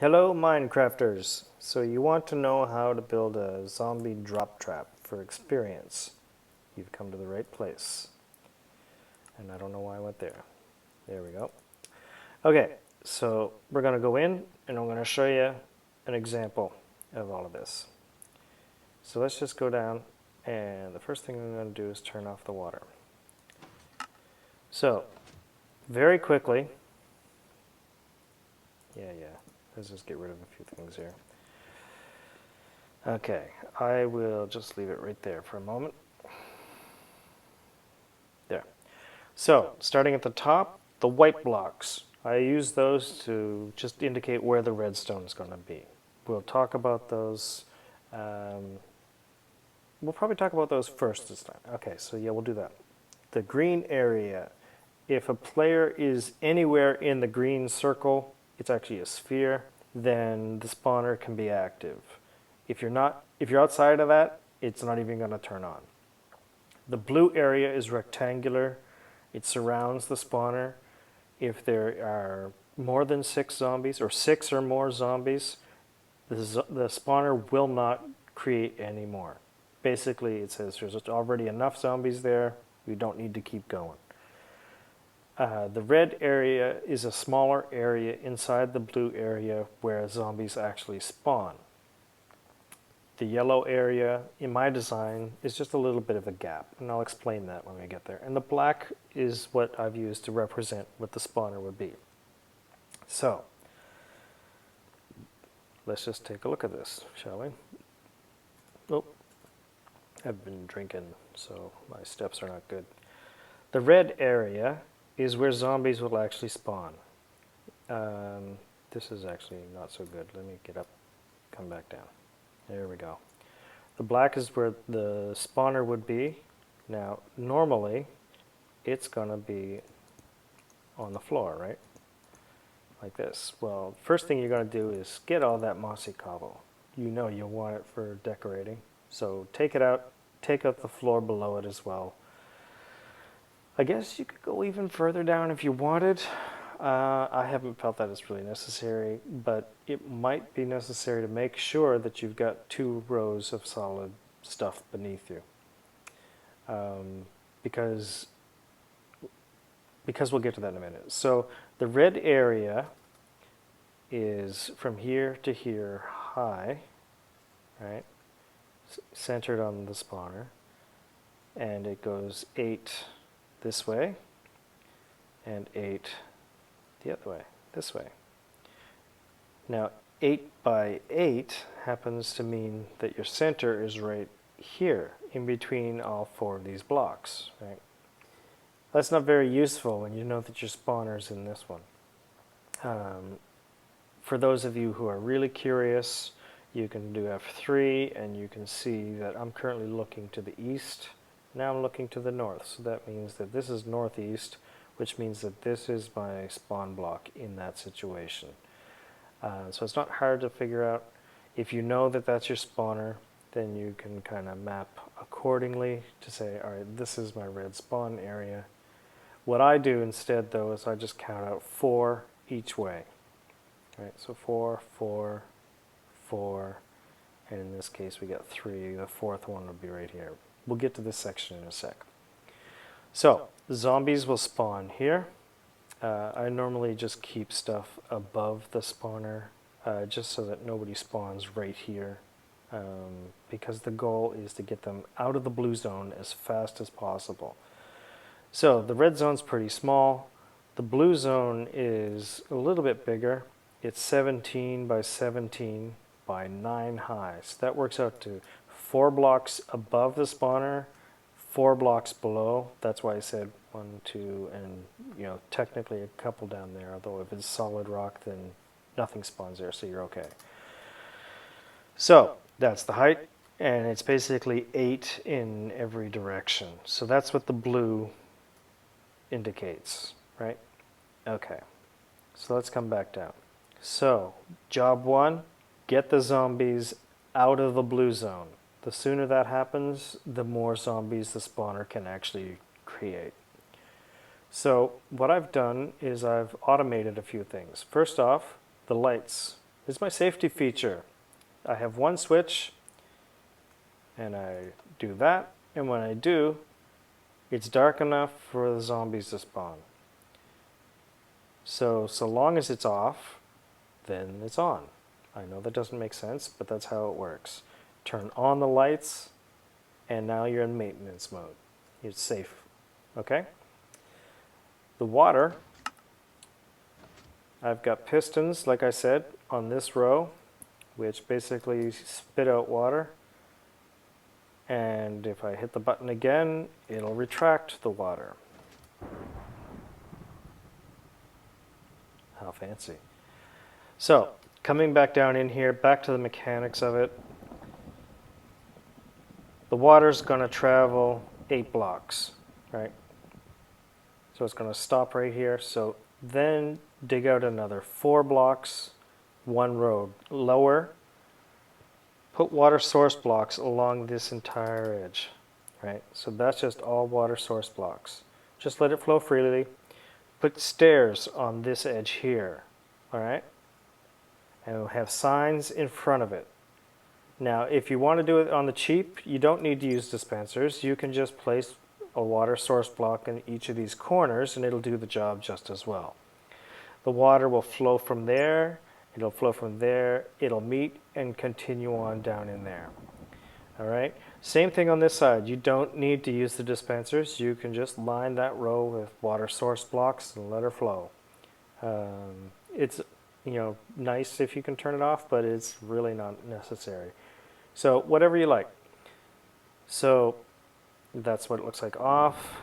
Hello Minecrafters! So you want to know how to build a zombie drop trap for experience. You've come to the right place. And I don't know why I went there. There we go. Okay, so we're going to go in and I'm going to show you an example of all of this. So let's just go down and the first thing I'm going to do is turn off the water. So, very quickly, let's just get rid of a few things here. Okay, I will just leave it right there for a moment. There. So, starting at the top, the white blocks. I use those to just indicate where the redstone is going to be. We'll talk about those. We'll probably talk about those first this time. Okay, so yeah, we'll do that. The green area. If a player is anywhere in the green circle, it's actually a sphere, then the spawner can be active. If you're outside of that, it's not even going to turn on. The blue area is rectangular. It surrounds the spawner. If there are more than 6 zombies, or 6 or more zombies, the spawner will not create any more. Basically, it says there's already enough zombies there. We don't need to keep going. The red area is a smaller area inside the blue area where zombies actually spawn. The yellow area in my design is just a little bit of a gap, and I'll explain that when we get there. And the black is what I've used to represent what the spawner would be. So, let's just take a look at this, shall we? Oh, I've been drinking, so my steps are not good. The red area is where zombies will actually spawn. This is actually not so good. Let me get up, come back down. There we go. The black is where the spawner would be. Now, normally, it's going to be on the floor, right? Like this. Well, first thing you're going to do is get all that mossy cobble. You know you'll want it for decorating. So take it out, take out the floor below it as well. I guess you could go even further down if you wanted. I haven't felt that it's really necessary, but it might be necessary to make sure that you've got 2 rows of solid stuff beneath you. Because we'll get to that in a minute. So the red area is from here to here high, right? Centered on the spawner. And it goes 8 this way and 8 the other way, this way. Now 8 by 8 happens to mean that your center is right here in between all 4 of these blocks, right? That's not very useful when you know that your spawner's in this one. For those of you who are really curious, you can do F3 and you can see that I'm currently looking to the east. Now I'm looking to the north, so that means that this is northeast, which means that this is my spawn block in that situation. So it's not hard to figure out. If you know that that's your spawner, then you can kind of map accordingly to say, all right, this is my red spawn area. What I do instead, though, is I just count out 4 each way. Right, so 4, 4, 4, and in this case we got 3. The 4th one would be right here. We'll get to this section in a sec. So, zombies will spawn here. I normally just keep stuff above the spawner, just so that nobody spawns right here, because the goal is to get them out of the blue zone as fast as possible. So, the red zone's pretty small. The blue zone is a little bit bigger. It's 17 by 17 by 9 high. So that works out to 4 blocks above the spawner, 4 blocks below. That's why I said 1, 2, and technically a couple down there. Although if it's solid rock, then nothing spawns there, so you're okay. So that's the height, and it's basically 8 in every direction. So that's what the blue indicates, right? Okay. So let's come back down. So, job 1, get the zombies out of the blue zone. The sooner that happens, the more zombies the spawner can actually create. So, what I've done is I've automated a few things. First off, the lights. This is my safety feature. I have one switch, and I do that, and when I do, it's dark enough for the zombies to spawn. So long as it's off, then it's on. I know that doesn't make sense, but that's how it works. Turn on the lights, and now you're in maintenance mode. It's safe, okay? The water, I've got pistons, like I said, on this row, which basically spit out water. And if I hit the button again, it'll retract the water. How fancy. So, coming back down in here, back to the mechanics of it. The water's going to travel 8 blocks, right? So it's going to stop right here. So then dig out another 4 blocks, one road lower. Put water source blocks along this entire edge, right? So that's just all water source blocks. Just let it flow freely. Put stairs on this edge here, all right? And we'll have signs in front of it. Now, if you want to do it on the cheap, you don't need to use dispensers. You can just place a water source block in each of these corners and it'll do the job just as well. The water will flow from there, it'll flow from there, it'll meet and continue on down in there. All right? Same thing on this side. You don't need to use the dispensers. You can just line that row with water source blocks and let her flow. It's nice if you can turn it off, but it's really not necessary. So whatever you like. So that's what it looks like off.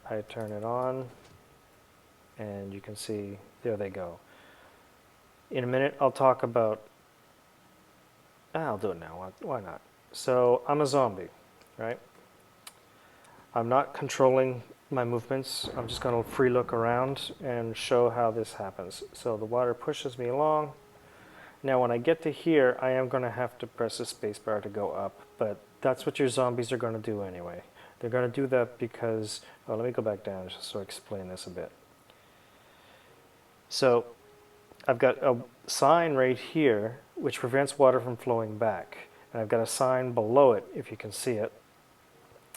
I turn it on, and you can see, there they go. In a minute, I'll talk about, I'll do it now, why not? So I'm a zombie, right? I'm not controlling my movements. I'm just going to free look around and show how this happens. So the water pushes me along. Now when I get to here, I am going to have to press the space bar to go up, but that's what your zombies are going to do anyway. They're going to do that because, let me go back down just so I explain this a bit. So I've got a sign right here which prevents water from flowing back. And I've got a sign below it, if you can see it,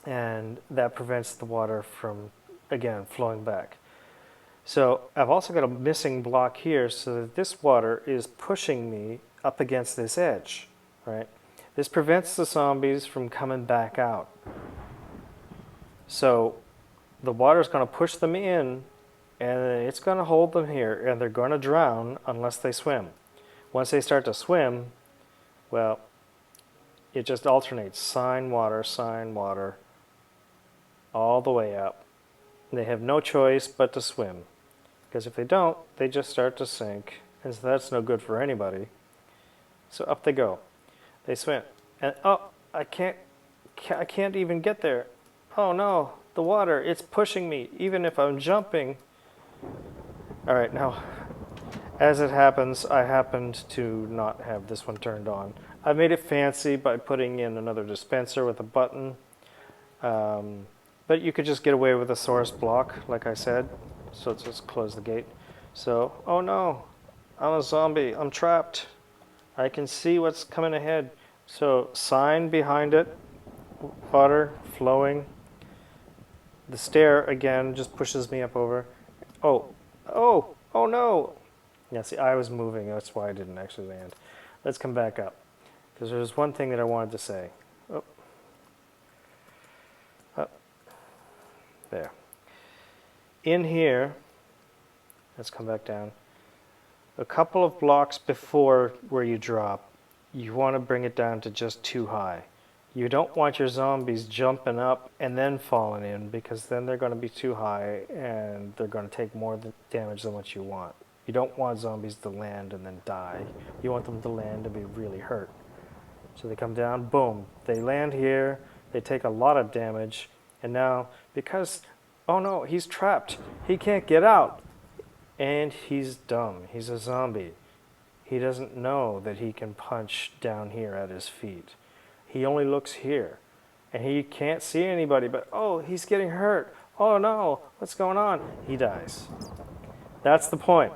and that prevents the water from, again, flowing back. So I've also got a missing block here so that this water is pushing me up against this edge, right? This prevents the zombies from coming back out. So the water is going to push them in, and it's going to hold them here, and they're going to drown unless they swim. Once they start to swim, well, it just alternates, sign water, all the way up. They have no choice but to swim, because if they don't, they just start to sink, and so that's no good for anybody. So up they go. They swim, and I can't even get there. Oh no, the water, it's pushing me, even if I'm jumping. All right, now, as it happens, I happened to not have this one turned on. I made it fancy by putting in another dispenser with a button. But you could just get away with a source block, like I said. So let's just close the gate. So, oh no, I'm a zombie, I'm trapped. I can see what's coming ahead. So, sign behind it, water flowing. The stair, again, just pushes me up over. Oh no! Yeah, see, I was moving, that's why I didn't actually land. Let's come back up, because there's one thing that I wanted to say. There. In here, let's come back down. A couple of blocks before where you drop, you want to bring it down to just too high. You don't want your zombies jumping up and then falling in, because then they're going to be too high and they're going to take more damage than what you want. You don't want zombies to land and then die. You want them to land and be really hurt. So they come down, boom, they land here, they take a lot of damage, and now, because, oh no, he's trapped, he can't get out, and he's dumb, he's a zombie. He doesn't know that he can punch down here at his feet. He only looks here, and he can't see anybody, but oh, he's getting hurt, oh no, what's going on? He dies. That's the point.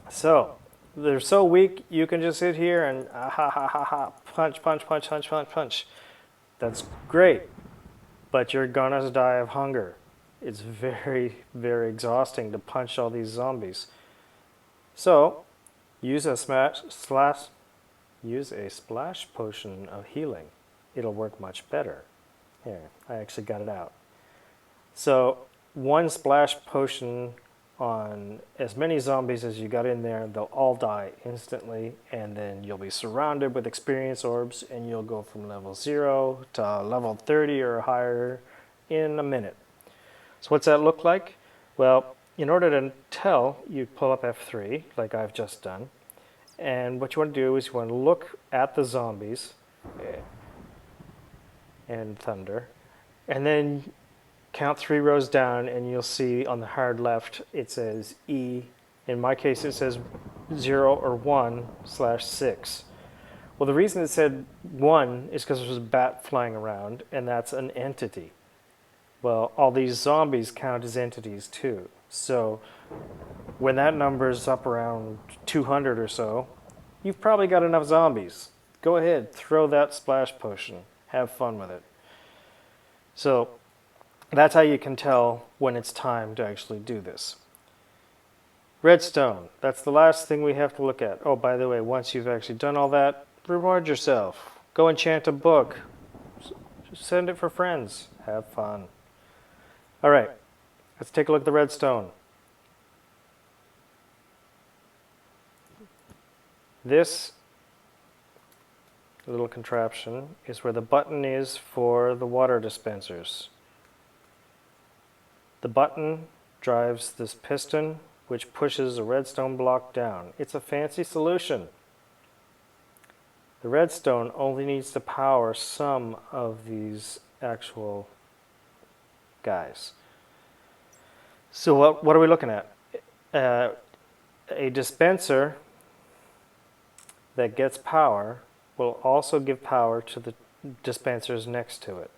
So they're so weak, you can just sit here and ha ha ha ha, punch, punch, punch, punch, punch, punch. That's great, but you're gonna die of hunger. It's very, very exhausting to punch all these zombies. So use a use a splash potion of healing. It'll work much better. Here, I actually got it out. So one splash potion on as many zombies as you got in there, they'll all die instantly, and then you'll be surrounded with experience orbs, and you'll go from level 0 to level 30 or higher in a minute. So what's that look like? Well, in order to tell, you pull up F3, like I've just done, and what you want to do is you want to look at the zombies and thunder, and then count 3 rows down, and you'll see on the hard left it says E. In my case, it says 0 or 1/6. Well, the reason it said 1 is because there's a bat flying around, and that's an entity. Well, all these zombies count as entities too. So when that number's up around 200 or so, you've probably got enough zombies. Go ahead, throw that splash potion. Have fun with it. So that's how you can tell when it's time to actually do this. Redstone, that's the last thing we have to look at. Oh, by the way, once you've actually done all that, reward yourself. Go enchant a book. Send it for friends. Have fun. All right, let's take a look at the redstone. This little contraption is where the button is for the water dispensers. The button drives this piston, which pushes a redstone block down. It's a fancy solution. The redstone only needs to power some of these actual guys. So what are we looking at? A dispenser that gets power will also give power to the dispensers next to it.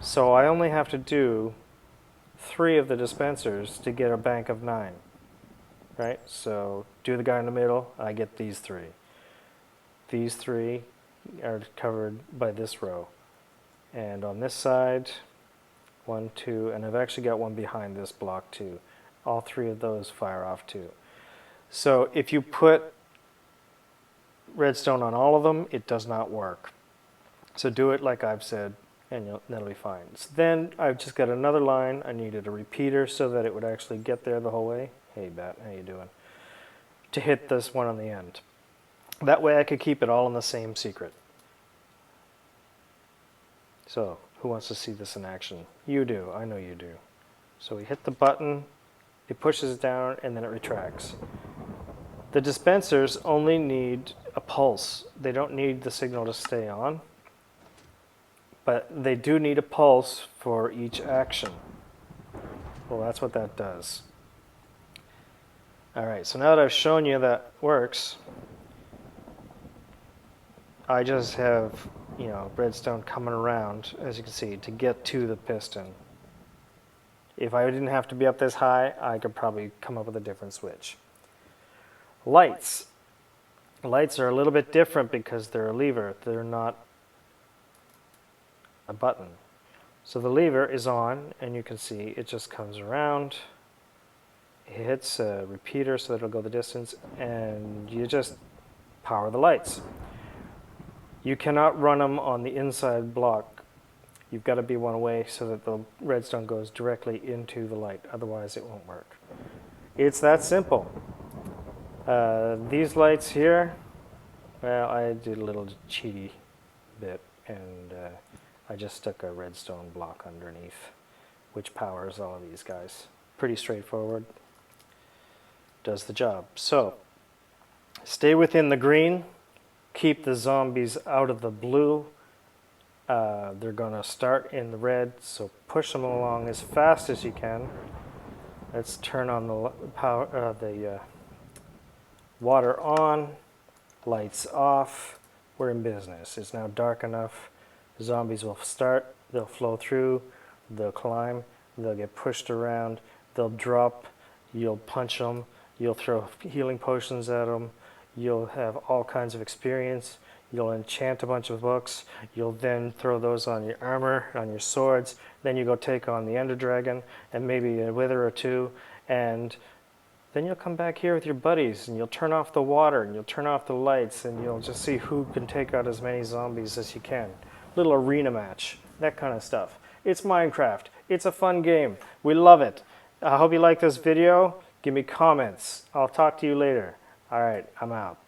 So I only have to do 3 of the dispensers to get a bank of 9, right? So do the guy in the middle, I get these 3. These 3 are covered by this row. And on this side, 1, 2, and I've actually got one behind this block too. All 3 of those fire off too. So if you put redstone on all of them, it does not work. So do it like I've said, and that'll be fine. So then I've just got another line. I needed a repeater so that it would actually get there the whole way. Hey, Bat, how you doing? To hit this one on the end. That way I could keep it all in the same secret. So, who wants to see this in action? You do. I know you do. So we hit the button, it pushes down, and then it retracts. The dispensers only need a pulse. They don't need the signal to stay on, but they do need a pulse for each action. Well, that's what that does. All right, so now that I've shown you that works, I just have, redstone coming around, as you can see, to get to the piston. If I didn't have to be up this high, I could probably come up with a different switch. Lights. Lights are a little bit different because they're a lever. They're not a button. So the lever is on, and you can see it just comes around. It hits a repeater so that it'll go the distance, and you just power the lights. You cannot run them on the inside block. You've got to be one away so that the redstone goes directly into the light. Otherwise, it won't work. It's that simple. These lights here, well, I did a little cheaty bit, and I just stuck a redstone block underneath, which powers all of these guys. Pretty straightforward. Does the job. So, stay within the green. Keep the zombies out of the blue. They're going to start in the red, so push them along as fast as you can. Let's turn on the power, the water on, lights off. We're in business. It's now dark enough. The zombies will start. They'll flow through. They'll climb. They'll get pushed around. They'll drop. You'll punch them. You'll throw healing potions at them. You'll have all kinds of experience. You'll enchant a bunch of books. You'll then throw those on your armor, on your swords. Then you go take on the Ender Dragon and maybe a wither or two. And then you'll come back here with your buddies and you'll turn off the water and you'll turn off the lights and you'll just see who can take out as many zombies as you can. Little arena match, that kind of stuff. It's Minecraft. It's a fun game. We love it. I hope you like this video. Give me comments. I'll talk to you later. All right, I'm out.